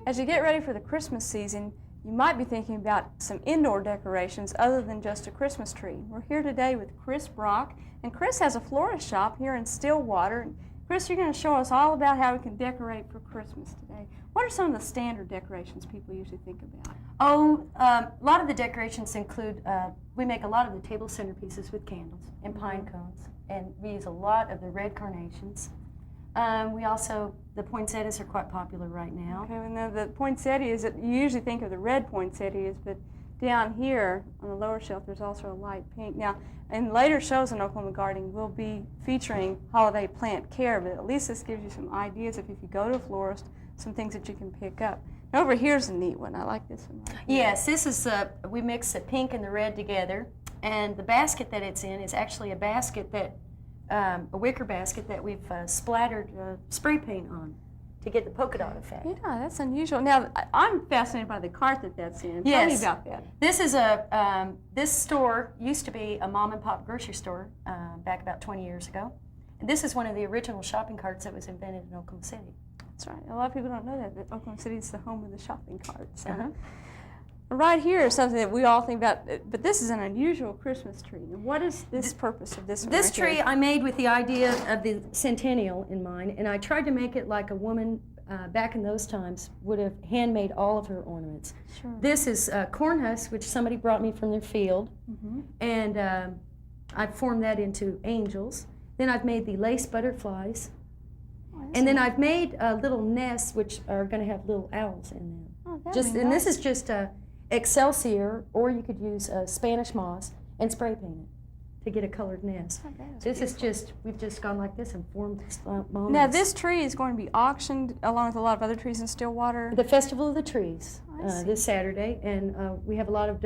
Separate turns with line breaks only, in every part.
As you get ready for the Christmas season, you might be thinking about some indoor decorations other than just a Christmas tree. We're here today with Chris Brock, and Chris has a florist shop here in Stillwater. And Chris, you're going to show us all about how we can decorate for Christmas today. What are some of the standard decorations people usually think about?
A lot of the decorations include, we make a lot of the table centerpieces with candles and pine cones, and we use a lot of the red carnations. We also, the poinsettias are quite popular right now.
Okay, and then the poinsettias, you usually think of the red poinsettias, but down here on the lower shelf there's also a light pink. Now, in later shows in Oklahoma Gardening, we'll be featuring holiday plant care, but at least this gives you some ideas if you go to a florist, some things that you can pick up. Now, over here's a neat one. I like this one. Right here.
Yes, this is, we mix the pink and the red together, and the basket that it's in is actually a basket that a wicker basket that we've splattered spray paint on to get the polka dot effect.
Yeah, that's unusual. Now, I'm fascinated by the cart that's in.
Yes.
Tell me about that.
This is this store used to be a mom and pop grocery store back about 20 years ago. And this is one of the original shopping carts that was invented in Oklahoma City.
That's right. A lot of people don't know that Oklahoma City is the home of the shopping carts. So. Right here is something that we all think about, but this is an unusual Christmas tree. And what is this purpose of this one?
This
right
tree
here?
I made with the idea of the centennial in mind, and I tried to make it like a woman back in those times would have handmade all of her ornaments.
Sure.
This is corn husk, which somebody brought me from their field, and I've formed that into angels. Then I've made the lace butterflies, and then I've made little nests which are going to have little owls in them.
Oh, that'd
Just
be
and
nice.
this is just Excelsior, or you could use Spanish moss and spray paint it to get a colored nest.
Oh, that is
This is
beautiful.
just, we've just gone like this and formed moments.
Now, this tree is going to be auctioned along with a lot of other trees in Stillwater.
The Festival of the Trees
I see.
this Saturday, and we have a lot of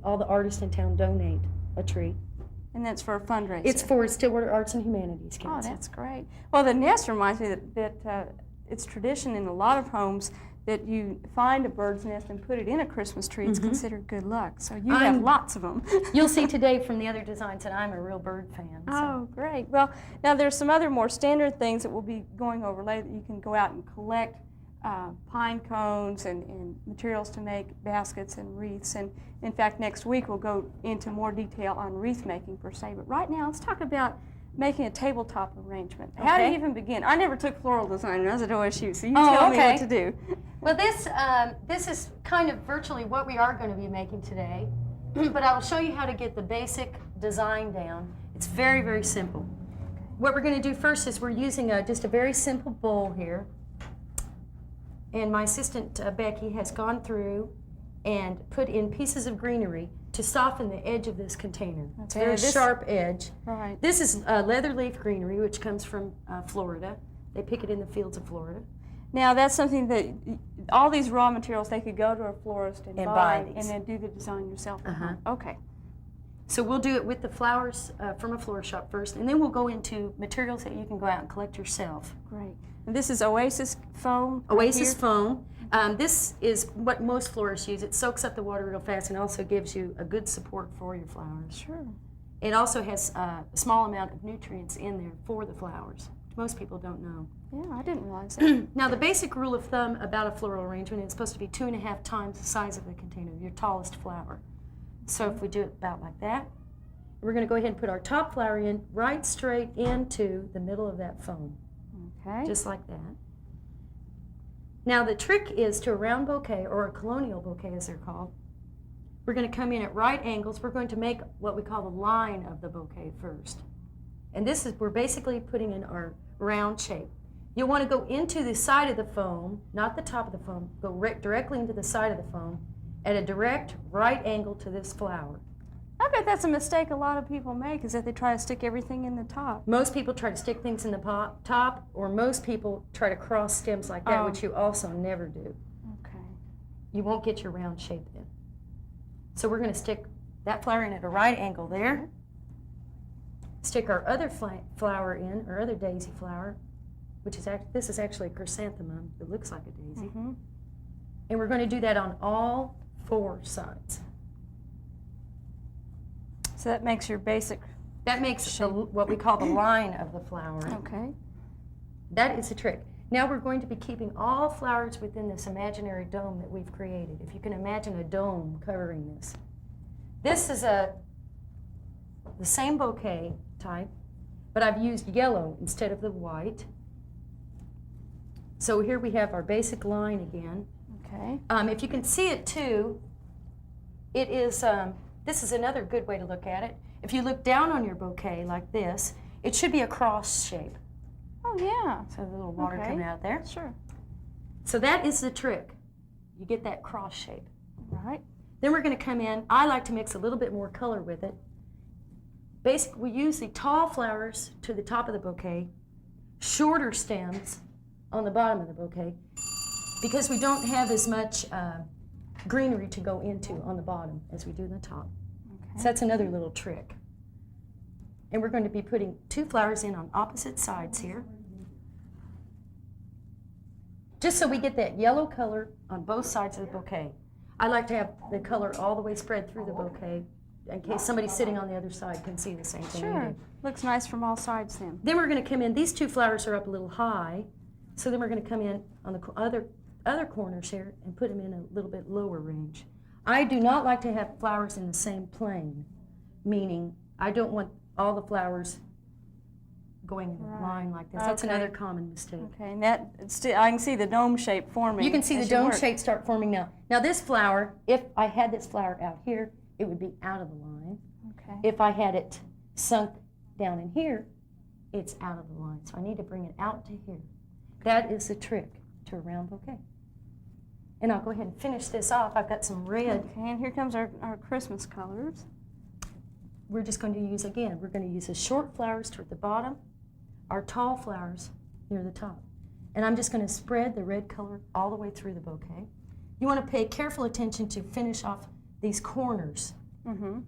all the artists in town donate a tree.
And that's for a fundraiser.
It's for Stillwater Arts and Humanities
Oh,
Council.
that's great. Well, the nest reminds me that it's tradition in a lot of homes that you find a bird's nest and put it in a Christmas tree. It's considered good luck. So you have lots of them.
You'll see today from the other designs that I'm a real bird fan. So.
Oh, great. Well, now there's some other more standard things that we'll be going over later that you can go out and collect pine cones and materials to make baskets and wreaths. And in fact, next week we'll go into more detail on wreath making per se. But right now, let's talk about making a tabletop arrangement. How do you even begin? I never took floral design when I was at OSU, so you tell me what to do.
Well, this is kind of virtually what we are going to be making today, but I will show you how to get the basic design down. It's very, very simple. What we're going to do first is we're using just a very simple bowl here, and my assistant Becky has gone through and put in pieces of greenery to soften the edge of this container. It's a very sharp edge.
Right.
This is leather leaf greenery, which comes from Florida. They pick it in the fields of Florida.
Now, that's something that all these raw materials, they could go to a florist and buy
these.
and then do the design yourself at home. Okay.
So we'll do it with the flowers from a florist shop first, and then we'll go into materials that you can go out and collect yourself.
Great. And this is Oasis foam?
Oasis foam. This is what most florists use. It soaks up the water real fast and also gives you a good support for your flowers.
Sure.
It also has a small amount of nutrients in there for the flowers, which most people don't know.
Yeah, I didn't realize that.
Now, the basic rule of thumb about a floral arrangement is supposed to be 2.5 times the size of the container, your tallest flower. So if we do it about like that, we're going to go ahead and put our top flower in right straight into the middle of that foam.
Okay.
Just like that. Now the trick is to a round bouquet, or a colonial bouquet as they're called. We're going to come in at right angles. We're going to make what we call the line of the bouquet first. And this is, we're basically putting in our round shape. You'll want to go into the side of the foam, not the top of the foam, go directly into the side of the foam at a direct right angle to this flower.
I bet that's a mistake a lot of people make, is that they try to stick everything in the top.
Most people try to stick things in the top, or most people try to cross stems like that, which you also never do.
Okay.
You won't get your round shape then. So we're going to stick that flower in at a right angle there. Stick our other flower in, our other daisy flower, which is this is actually a chrysanthemum that looks like a daisy. And we're going to do that on all 4 sides.
So that makes your basic.
That makes what we call the line of the flower.
Okay.
That is the trick. Now we're going to be keeping all flowers within this imaginary dome that we've created. If you can imagine a dome covering this. This is the same bouquet type, but I've used yellow instead of the white. So here we have our basic line again.
Okay.
If you can see it too, it is, this is another good way to look at it. If you look down on your bouquet like this, it should be a cross shape.
Oh, yeah.
So the little water
Okay.
coming out there.
Sure.
So that is the trick. You get that cross shape.
Right.
Then we're going to come in. I like to mix a little bit more color with it. Basically, we use the tall flowers to the top of the bouquet, shorter stems on the bottom of the bouquet, because we don't have as much greenery to go into on the bottom as we do the top.
Okay.
So that's another little trick. And we're going to be putting 2 flowers in on opposite sides here, just so we get that yellow color on both sides of the bouquet. I like to have the color all the way spread through the bouquet in case somebody sitting on the other side can see the same thing we
Sure.
do.
Looks nice from all sides then.
Then we're going to come in. These 2 flowers are up a little high, so then we're going to come in on the other corners here and put them in a little bit lower range. I do not like to have flowers in the same plane, meaning I don't want all the flowers going in a
Right.
line like this. That's
Okay.
another common mistake.
Okay, and that I can see the dome shape forming.
You can see the
as you
dome
work.
shape start forming now. Now this flower, if I had this flower out here, it would be out of the line.
Okay.
If I had it sunk down in here, it's out of the line. So I need to bring it out to here. That is the trick to a round bouquet. And I'll go ahead and finish this off. I've got some red.
Okay, and here comes our Christmas colors.
We're just going to use, again, we're going to use the short flowers toward the bottom, our tall flowers near the top. And I'm just going to spread the red color all the way through the bouquet. You want to pay careful attention to finish off these corners
Mm-hmm.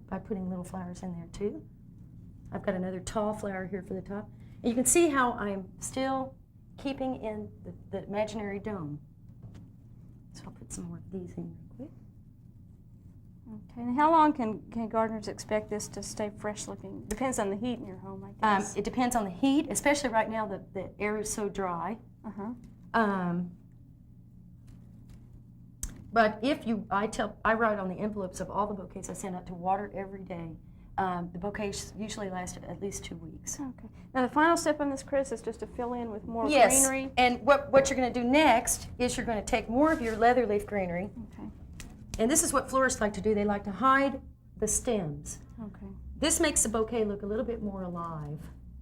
by putting little flowers in there too. I've got another tall flower here for the top. And you can see how I'm still keeping in the imaginary dome. So I'll put some more of these in real quick.
Okay, and how long can gardeners expect this to stay fresh looking? Depends on the heat in your home, I guess.
It depends on the heat, especially right now the air is so dry.
Uh-huh.
But if you, I write on the envelopes of all the bouquets I send out to water every day. The bouquets usually last at least 2 weeks.
Okay. Now the final step on this, Chris, is just to fill in with more
Yes,
greenery.
and what you're going to do next is you're going to take more of your leather leaf greenery,
Okay.
and this is what florists like to do. They like to hide the stems.
Okay.
This makes the bouquet look a little bit more alive.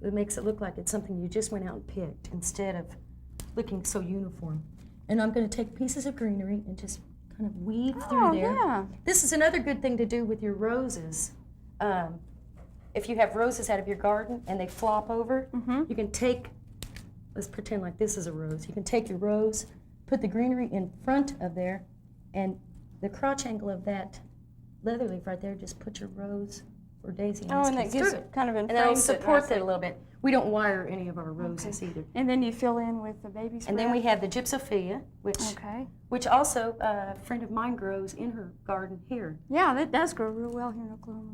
It makes it look like it's something you just went out and picked instead of looking so uniform. And I'm going to take pieces of greenery and just kind of weave through there.
Yeah.
This is another good thing to do with your roses. If you have roses out of your garden and they flop over,
Mm-hmm.
you can take, let's pretend like this is a rose. You can take your rose, put the greenery in front of there, and the crotch angle of that leather leaf right there, just put your rose or daisy
Oh, and that
through
gives
it.
it kind of
And that'll
inflames it
support
nicely.
it a little bit. We don't wire any of our roses either.
And then you fill in with the baby spread.
And then we have the gypsophila,
Okay.
which also a friend of mine grows in her garden here.
Yeah, that does grow real well here in Oklahoma.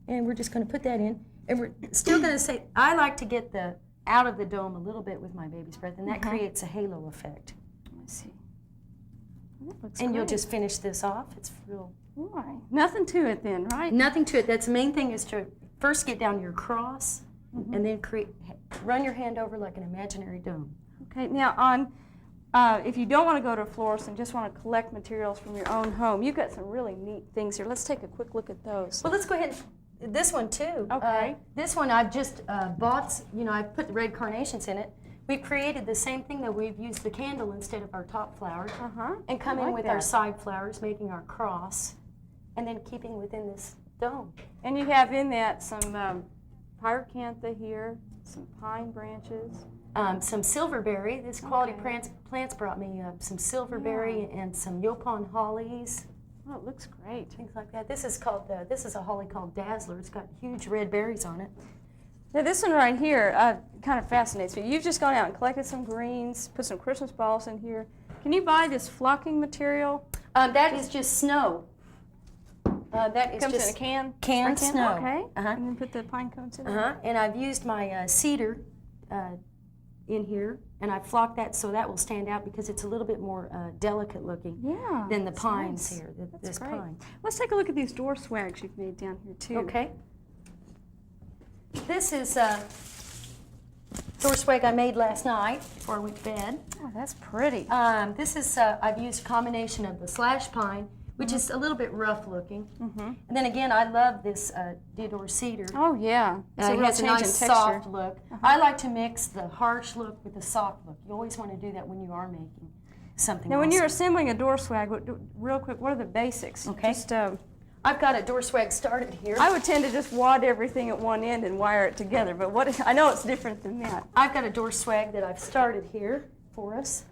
And we're just going to put that in. And we're still going to say, I like to get the out of the dome a little bit with my baby's breath, and that creates a halo effect.
Let's see. That looks
And you'll
great.
just finish this off. It's real.
Right. Nothing to it then, right?
Nothing to it. That's the main thing is to first get down your cross and then run your hand over like an imaginary dome.
Okay, now on, if you don't want to go to a florist and just want to collect materials from your own home, you've got some really neat things here. Let's take a quick look at those.
Well, let's go ahead and this one too.
Okay.
This one I've just bought, I put the red carnations in it. We've created the same thing though. We've used the candle instead of our top flower
Uh-huh.
and come
I
in
like
with our
that.
side flowers, making our cross, and then keeping within this dome.
And you have in that some pyracantha here, some pine branches.
Some silverberry. This Quality Plants brought me some silverberry and some yopon hollies,
Oh, it looks great.
things like that. This is called this is a holly called Dazzler. It's got huge red berries on it.
Now this one right here kind of fascinates me. You've just gone out and collected some greens, put some Christmas balls in here. Can you buy this flocking material?
That is just snow. That is
Comes
just
in a can?
canned
spray
snow.
Okay.
Uh-huh.
And then put the pine cones in there.
And I've used my cedar in here, and I flocked that so that will stand out because it's a little bit more delicate looking than the
that's
pines
nice.
here,
That's
this
great.
pine.
Let's take a look at these door swags you've made down here too.
Okay. This is door swag I made last night before I went to bed.
Oh, that's pretty.
This is, I've used a combination of the slash pine, which is a little bit rough looking. And then again, I love this deodar cedar.
Oh yeah, it's a
It
real
has a
change
nice
in texture.
soft look. I like to mix the harsh look with the soft look. You always want to do that when you are making something
Now, when you're
else.
assembling a door swag, real quick, what are the basics?
Okay.
Just,
I've got a door swag started here.
I would tend to just wad everything at one end and wire it together, but what I know it's different than that.
I've got a door swag that I've started here for us.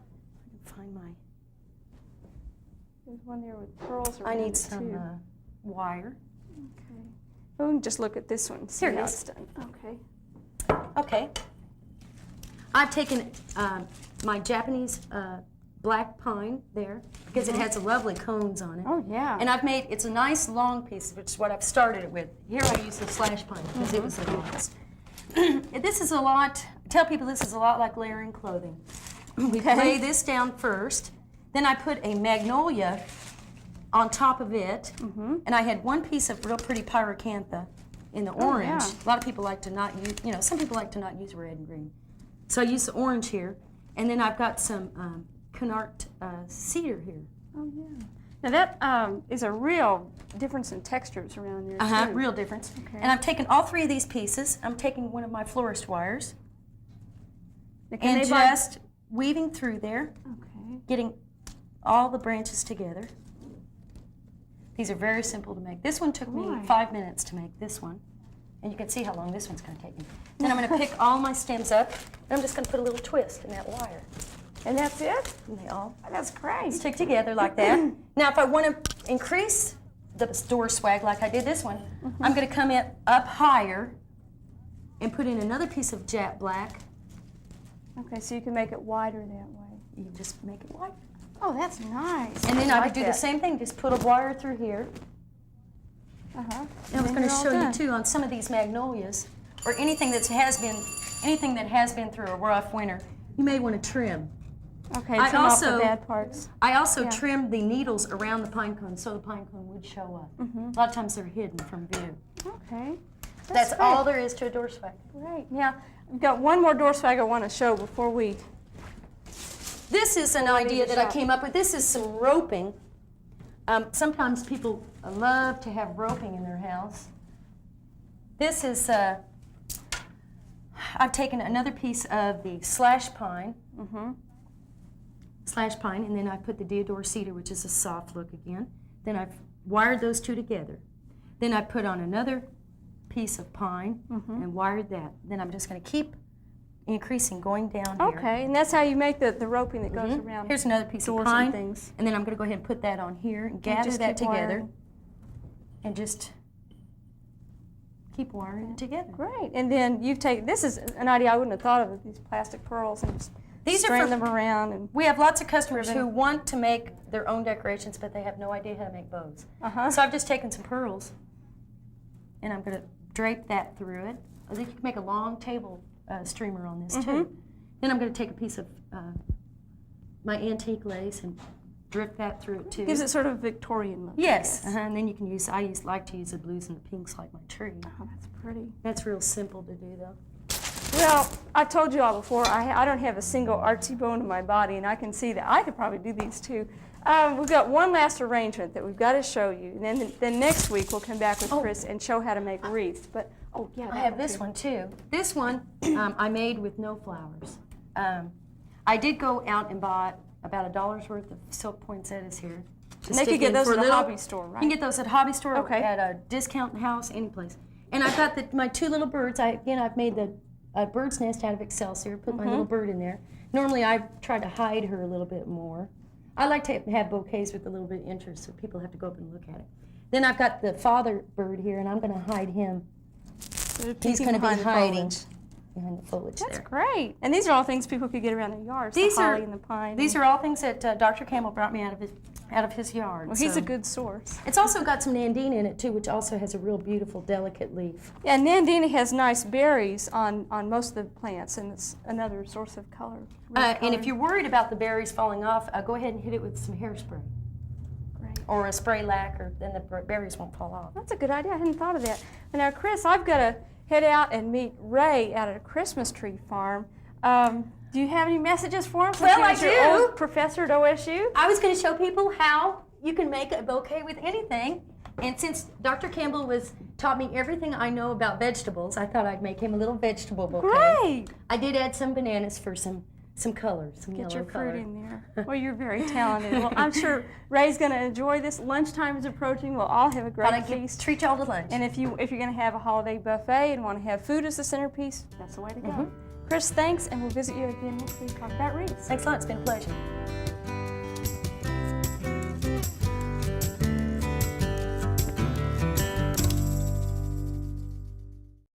I can find my.
There's one there with pearls
I
around
need
it
some
too.
wire.
Okay. Well, we can just look at this one. See
Here it
how
is.
it's done. Okay.
Okay. I've taken my Japanese black pine there because it has a lovely cones on it.
Oh yeah.
And I've made, it's a nice long piece, which is what I've started it with. Here I use the slash pine because it was the longest. This is a lot, I tell people this is a lot like layering clothing. We lay this down first, then I put a magnolia on top of it, and I had one piece of real pretty pyracantha in the orange.
yeah.
A lot of people like to not use, some people like to not use red and green. So I use the orange here, and then I've got some Canart cedar here.
Oh yeah. Now that is a real difference in textures around there too.
Real difference.
Okay.
And I've taken all three of these pieces. I'm taking one of my Florist wires
Now, can
and
they buy-
just weaving through there,
Okay.
getting all the branches together. These are very simple to make. This one took me
Boy.
5 minutes to make this one. And you can see how long this one's going to take me. Then I'm going to pick all my stems up, and I'm just going to put a little twist in that wire.
And that's it?
And they all
That's great.
stick together like that. Now, if I want to increase the door swag like I did this one, I'm going to come in up higher and put in another piece of jet black.
Okay, so you can make it wider that way.
You just make it white.
Oh, that's nice.
And then I
like
would do the
that.
same thing, just put a wire through here.
Uh-huh.
And I was
then
going to
you're all
show you
done.
too on some of these magnolias, or anything that has been through a rough winter, you may want to trim.
Okay,
I
trim off
also-
the bad parts.
I also
Yeah.
trimmed the needles around the pine cone so the pine cone would show up. A lot of times they're hidden from view.
Okay.
That's
great.
all there is to a door swag.
Great. Now, I've got one more door swag I want to show before we.
This is an idea that I came up with. This is some roping. Sometimes people love to have roping in their house. This is, I've taken another piece of the slash pine, and then I put the deodar cedar, which is a soft look again. Then I've wired those two together. Then I put on another piece of pine and wired that. Then I'm just going to keep increasing, going down here.
Okay, and that's how you make the roping that goes around
Here's another piece of
doors
pine,
and things.
and then I'm going to go ahead and put that on here and gather
just
that
keep
together,
wiring.
and just keep wiring it together.
Great. And then you've taken, this is an idea I wouldn't have thought of, these plastic pearls, and just
These are
strand
for-
them around. And
We have lots of customers
Ribbon.
who want to make their own decorations, but they have no idea how to make bows.
Uh-huh.
So I've just taken some pearls, and I'm going to drape that through it. I think you can make a long table streamer on this too. Then I'm going to take a piece of my antique lace and drip that through it too.
gives it sort of a Victorian look. I
Yes,
guess.
and then you can use, like to use the blues and the pinks like my tree.
Oh, that's pretty.
That's real simple to do though.
Well, I told you all before, I don't have a single artsy bone in my body, and I can see that. I could probably do these too. We've got one last arrangement that we've got to show you, and then next week we'll come back with Chris and show how to make wreaths. But oh yeah,
I have this one too. This one I made with no flowers. I did go out and bought about $1 worth of silk poinsettias here. to
And they
stick
could get
in
those
for
at a
little-
hobby store, right?
You can get those at a hobby store,
Okay.
at a discount house, any place. And I've got my two little birds. I've made the bird's nest out of Excelsior, put my little bird in there. Normally I try to hide her a little bit more. I like to have bouquets with a little bit of interest so people have to go up and look at it. Then I've got the father bird here, and I'm going to hide him. He's going to be hiding. behind the foliage
That's
there.
great. And these are all things people could get around their yards.
These
the holly
are-
and the pine.
These are all things that Dr. Campbell brought me out of his yard.
Well, he's
so.
a good source.
It's also got some nandina in it too, which also has a real beautiful, delicate leaf.
Yeah, nandina has nice berries on most of the plants, and it's another source of color.
And if you're worried about the berries falling off, go ahead and hit it with some hairspray
Great.
or a spray lacquer, then the berries won't fall off.
That's a good idea. I hadn't thought of that. But now, Chris, I've got to head out and meet Ray out at a Christmas tree farm. Do you have any messages for him? Since
Well,
he was
I
your
do.
old professor at OSU?
I was going to show people how you can make a bouquet with anything. And since Dr. Campbell taught me everything I know about vegetables, I thought I'd make him a little vegetable bouquet.
Great.
I did add some bananas for some color, some
Get
yellow
your
color.
fruit in there. Well, you're very talented. Well, I'm sure Ray's going to enjoy this. Lunchtime is approaching. We'll all have a great
Thought I'd
feast.
treat y'all to lunch.
And if you're going to have a holiday buffet and want to have food as the centerpiece, that's the way to go. Chris, thanks, and we'll visit you again next week. Talk about wreaths.
Thanks a lot. It's been a pleasure.